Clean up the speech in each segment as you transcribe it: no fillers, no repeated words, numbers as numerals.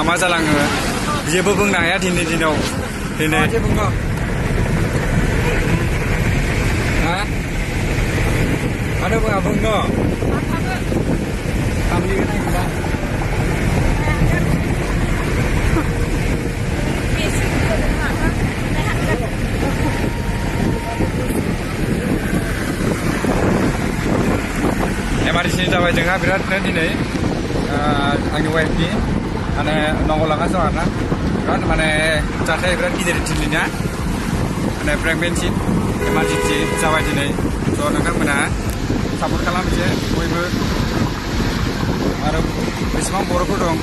मा जालाङो जेबो बुंनो हाया दिनै दिनाव दिनै ha ada apa abang no kami kan ini lah emang di sini cabai jengah berat ini angin wife ni ane nonggolangan soalnya kan mana cabai berat gider sininya ane pregnancy emergency cabai ini so नोंथांमोना support खालाम एसे बयबो आरो बेसेबां बर'फोर दं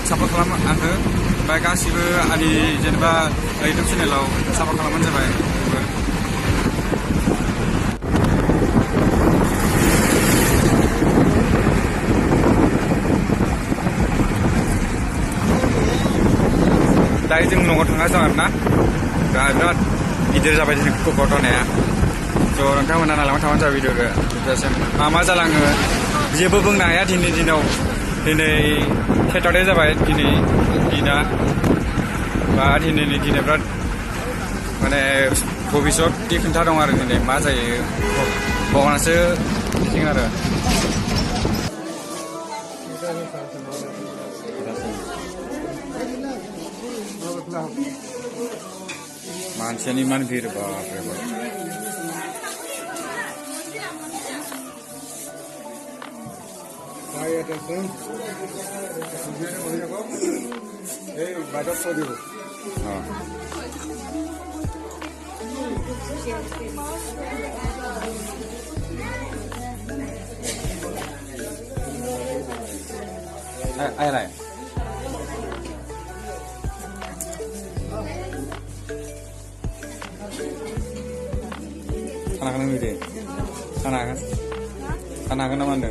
support खालाम आंखौ ओमफ्राय गासिबो आंनि जेनेबा इउटुब चेनेलाव सापर्ट खालामबानो जाबाय दायो जों न'आव थांगासिनो दं आरोना दा बिराद गिदिर जाबाय जोंनि घटनाया स' नोंथांमोना नालांबाय थाबानो जाबाय भिडिअखौ जोबजासिम मा जालाङो जेबो बुंनो हाया दिनै दिनाव दिनै सेटारडे जाबाय दिनै दिना बा दिनैनि दिना बिराद माने भबिष्यतनि खोथा दं आरो दिनै मा जायो भगबानासो मिथिगोन आरो मानसियानो इमान भिर बापरे बाप Pay attention. Hey, back up for you. Ai này. Anak-anak ini deh. Anak-anak mana?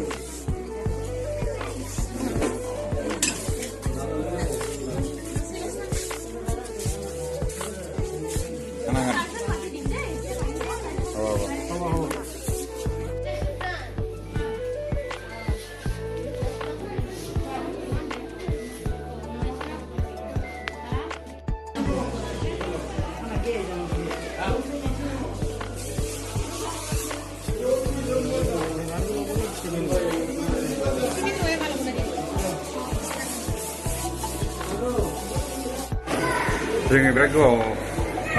जोंनि बिराद गोबाव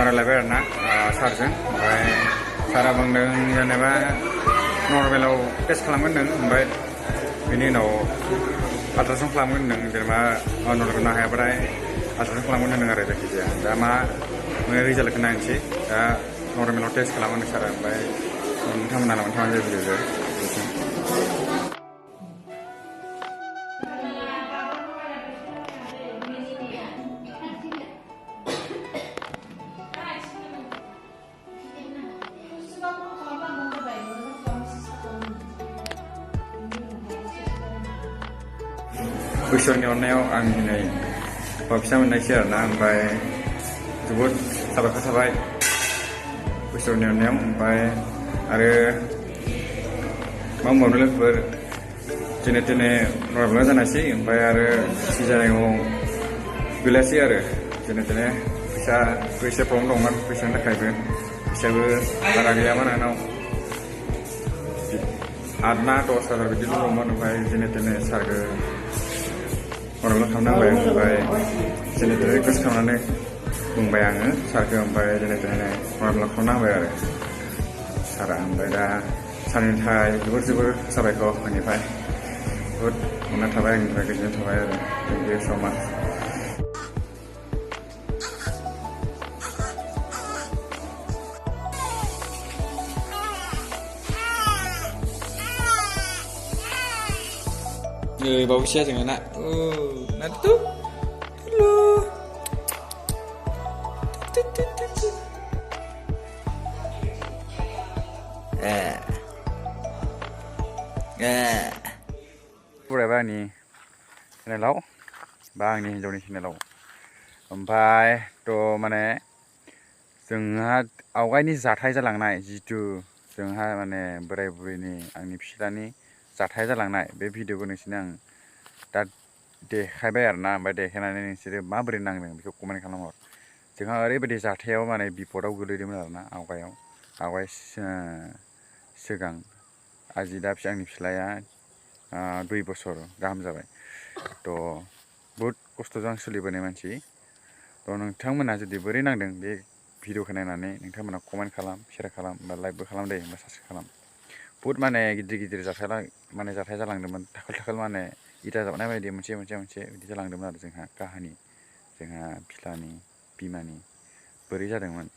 रायलायबाय आरोना सारजों ओमफ्राय सारा बुंदों जेनेबा नर्मेलाव टेस्ट खालामगोन होनदों ओमफ्राय बेनि उनाव आल्ट्रासाउन्ड खालामगोन होनदों जेनेबा नर्मेल हायाबाथाय आल्ट्रासाउन्ड खालामगोन होनदों आरो जायखिजाया दा मा रिजाल्टखौ नायनोसै दा नर्मेलाव टेस्ट खालामगोन सारा ओमफ्राय नोंथांमोना लांबाय थाबानो जायो भिडिअखौ बैसोरनि अननायाव आं दिनै फिसा मोननायसै आरोना ओमफ्राय जोबोद साबायखर थाबाय बैसोरनि अननायाव ओमफ्राय आरो मा बुंबावनो लोगोफोर जेने थेने नर्मेल जानायसै ओमफ्राय आरो सिजानायाव गैलासै आरो जेने थेने फैसा प्रब्लेम दंमोन फैसानि थाखायबो फैसाबो बारा गैयामोन आंनाव 8-10,000 बिदिल' दंमोन ओमफ्राय जेने थेने सारखौ नर्मेल खालामनांबाय ओमफ्राय जेने थेने रिकुवेस्ट खालामनानै बुंबाय आङो सारखौ ओमफ्राय जेने थेने नर्मेल खालामना होबाय आरो सारा ओमफ्राय दा सारनि थाखाय जोबोर साबायखर आंनिफ्राय बुहुद अननाय थाबाय आंनिफ्राय गोजोननाय थाबाय आरो थेंक इउ स' माच bagus ya dengan anak nanti tuh halo berapa nih channel bang nih Joni channel ओमफ्राय थ' माने जोंहा आवगायनि जाथाय जालांनाय जितु जोंहा माने बोराय बुरैनि आंनि फिसालानि जाथाय जालांनाय बे भिडिअखौ नोंसिनो आं दा देखायबाय आरोना ओमफ्राय देखायनानै नोंसोरो माबोरै नांदों बेखौ कमेन्ट खालामहर जोंहा ओरैबायदि जाथायाव माने बिपदाव गोलैदोंमोन आरोना आवगाय सिगां आजि दा आंनि फिसालाया 2 बोसोर गाहाम जाबाय थ' बहुद खस्थ'जों सोलिबोनाय मानसि थ' नोंथांमोना जुदि बोरै नांदों बे भिडिअखौ नायनानै नोंथांमोना कमेन्ट खालाम शेयार खालाम बा लाइकबो खालाम दे बा साबस्क्राइब खालाम बहुद माने गिदिर जाथाय जालांदोंमोन थाखोल माने इटा जाबनाय बायदि मोनसे बिदि जालांदोंमोन आरो जोंहा काहानि जोंहा फिसालानि बिमानि बोरै जादोंमोन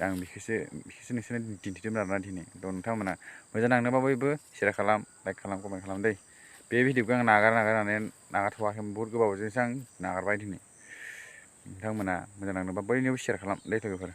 आं बेखौसो नोंसोरनो दिन्थिदोंमोन आरोना दिनै थ' नोंथांमोना मोजां नांदोंबा बयबो शेयार खालाम लाइक खालाम कमेन्ट खालाम दै बे भिडिअखौ आं नागारथ'वाखै बहुद गोबावजोंसो आं नागारबाय दिनै नोंथांमोना मोजां नांदोंबा बयनियावबो शेयार खालाम दै लोगोफोर